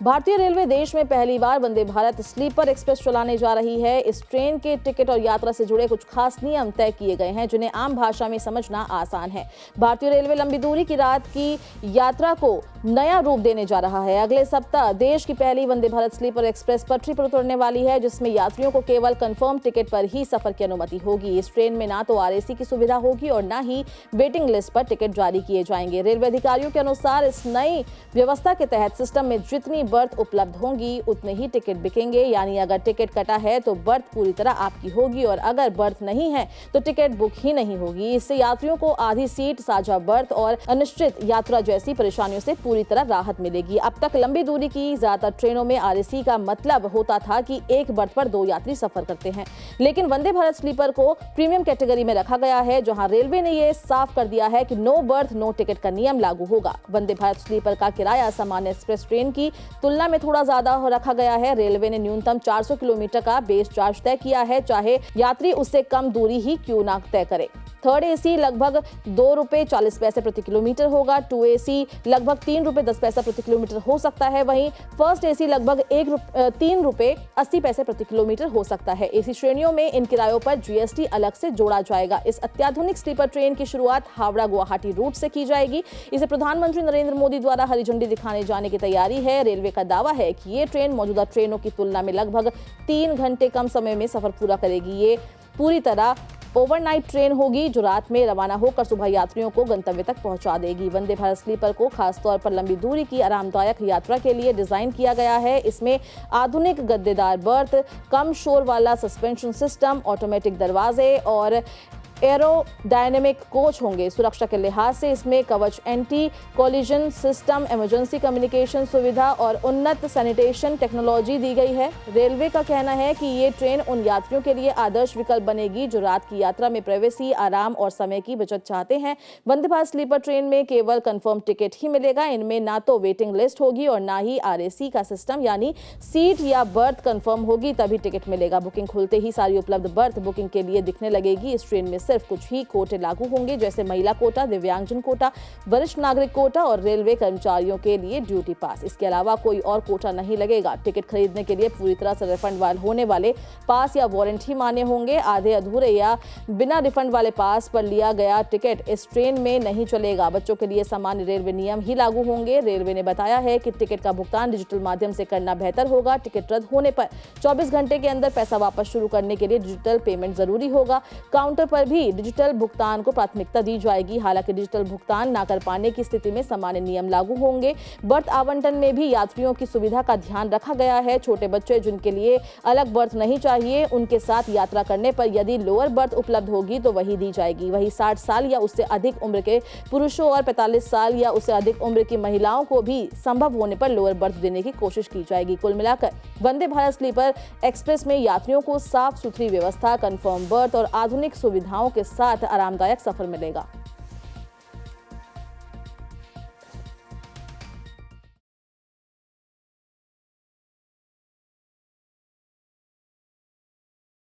भारतीय रेलवे देश में पहली बार वंदे भारत स्लीपर एक्सप्रेस चलाने जा रही है। इस ट्रेन के टिकट और यात्रा से जुड़े कुछ खास नियम तय किए गए हैं, जिन्हें आम भाषा में समझना आसान है। भारतीय रेलवे लंबी दूरी की रात की यात्रा को नया रूप देने जा रहा है। अगले सप्ताह देश की पहली वंदे भारत स्लीपर एक्सप्रेस पटरी पर उतरने वाली है, जिसमें यात्रियों को केवल कंफर्म टिकट पर ही सफर की अनुमति होगी। इस ट्रेन में ना तो आरएसी की सुविधा होगी और ना ही वेटिंग लिस्ट पर टिकट जारी किए जाएंगे। रेलवे अधिकारियों के अनुसार इस नई व्यवस्था के तहत सिस्टम में जितनी बर्थ उपलब्ध होंगी उतने ही टिकट बिकेंगे। यानी अगर टिकट कटा है तो बर्थ पूरी तरह आपकी होगी और अगर बर्थ नहीं है तो टिकट बुक ही नहीं होगी। इससे यात्रियों को आधी सीट, साझा बर्थ और अनिश्चित यात्रा जैसी परेशानियों से पूरी तरह राहत मिलेगी। अब तक लंबी दूरी की ज्यादातर ट्रेनों में आरएसी का मतलब होता था कि एक बर्थ पर 2 यात्री सफर करते हैं, लेकिन वंदे भारत स्लीपर को प्रीमियम कैटेगरी में रखा गया है, जहां रेलवे ने यह साफ कर दिया है कि नो बर्थ नो टिकट का नियम लागू होगा। वंदे भारत स्लीपर का किराया सामान्य एक्सप्रेस ट्रेन की तुलना में थोड़ा ज्यादा रखा गया है। रेलवे ने न्यूनतम 400 किलोमीटर का बेस चार्ज तय किया है, चाहे यात्री उससे कम दूरी ही क्यों ना तय करे। थर्ड एसी लगभग ₹2.40 प्रति किलोमीटर होगा। 2 एसी लगभग ₹3.10 प्रति किलोमीटर हो सकता है। वहीं फर्स्ट एसी लगभग ₹3.80 प्रति किलोमीटर हो सकता है। एसी श्रेणियों में इन किरायों पर जीएसटी अलग से जोड़ा जाएगा। इस अत्याधुनिक स्लीपर ट्रेन की शुरुआत हावड़ा गुवाहाटी रूट से की जाएगी। इसे प्रधानमंत्री नरेंद्र मोदी द्वारा हरी झंडी दिखाने जाने की तैयारी है। रेलवे का दावा है कि ये ट्रेन मौजूदा ट्रेनों की तुलना में लगभग 3 घंटे कम समय में सफर पूरा करेगी। ये पूरी तरह ओवरनाइट ट्रेन होगी, जो रात में रवाना होकर सुबह यात्रियों को गंतव्य तक पहुंचा देगी। वंदे भारत स्लीपर को खासतौर पर लंबी दूरी की आरामदायक यात्रा के लिए डिजाइन किया गया है। इसमें आधुनिक गद्देदार बर्थ, कम शोर वाला सस्पेंशन सिस्टम, ऑटोमेटिक दरवाजे और एरोडायनेमिक कोच होंगे। सुरक्षा के लिहाज से इसमें कवच, anti collision system, emergency communication सुविधा और उन्नत सैनिटेशन टेक्नोलॉजी दी गई है। रेलवे का कहना है कि ये ट्रेन उन यात्रियों के लिए आदर्श विकल्प बनेगी जो रात की यात्रा में प्राइवेसी, आराम और समय की बचत चाहते हैं। वंदे भारत स्लीपर ट्रेन में केवल कंफर्म टिकट ही मिलेगा। इनमें ना तो वेटिंग लिस्ट होगी और ना ही आरएसी का सिस्टम, यानी सीट या बर्थ कंफर्म होगी तभी टिकट मिलेगा। बुकिंग खुलते ही सारी उपलब्ध बर्थ बुकिंग के लिए दिखने लगेगी। इस ट्रेन में सिर्फ कुछ ही कोटे लागू होंगे, जैसे महिला कोटा, दिव्यांगजन कोटा, वरिष्ठ नागरिक कोटा और रेलवे कर्मचारियों के लिए ड्यूटी पास। इसके अलावा कोई और कोटा नहीं लगेगा। टिकट खरीदने के लिए पूरी तरह से रिफंड होने वाले पास या वारंट ही मान्य होंगे। आधे अधूरे या बिना रिफंड वाले पास पर लिया गया टिकट इस ट्रेन में नहीं चलेगा। बच्चों के लिए सामान्य रेलवे नियम ही लागू होंगे। रेलवे ने बताया है कि टिकट का भुगतान डिजिटल माध्यम से करना बेहतर होगा। टिकट रद्द होने पर 24 घंटे के अंदर पैसा वापस शुरू करने के लिए डिजिटल पेमेंट जरूरी होगा। काउंटर पर भी डिजिटल भुगतान को प्राथमिकता दी जाएगी। हालांकि डिजिटल भुगतान ना कर पाने की स्थिति में सामान्य नियम लागू होंगे। बर्थ आवंटन में भी यात्रियों की सुविधा का ध्यान रखा गया है। छोटे बच्चे जिनके लिए अलग बर्थ नहीं चाहिए, उनके साथ यात्रा करने पर यदि लोअर बर्थ उपलब्ध होगी तो वही दी जाएगी। वही 60 साल या उससे अधिक उम्र के पुरुषों और 45 साल या उससे अधिक उम्र की महिलाओं को भी संभव होने पर लोअर बर्थ देने की कोशिश की जाएगी। कुल मिलाकर वंदे भारत स्लीपर एक्सप्रेस में यात्रियों को साफ सुथरी व्यवस्था, कंफर्म बर्थ और आधुनिक सुविधाओं के साथ आरामदायक सफर मिलेगा।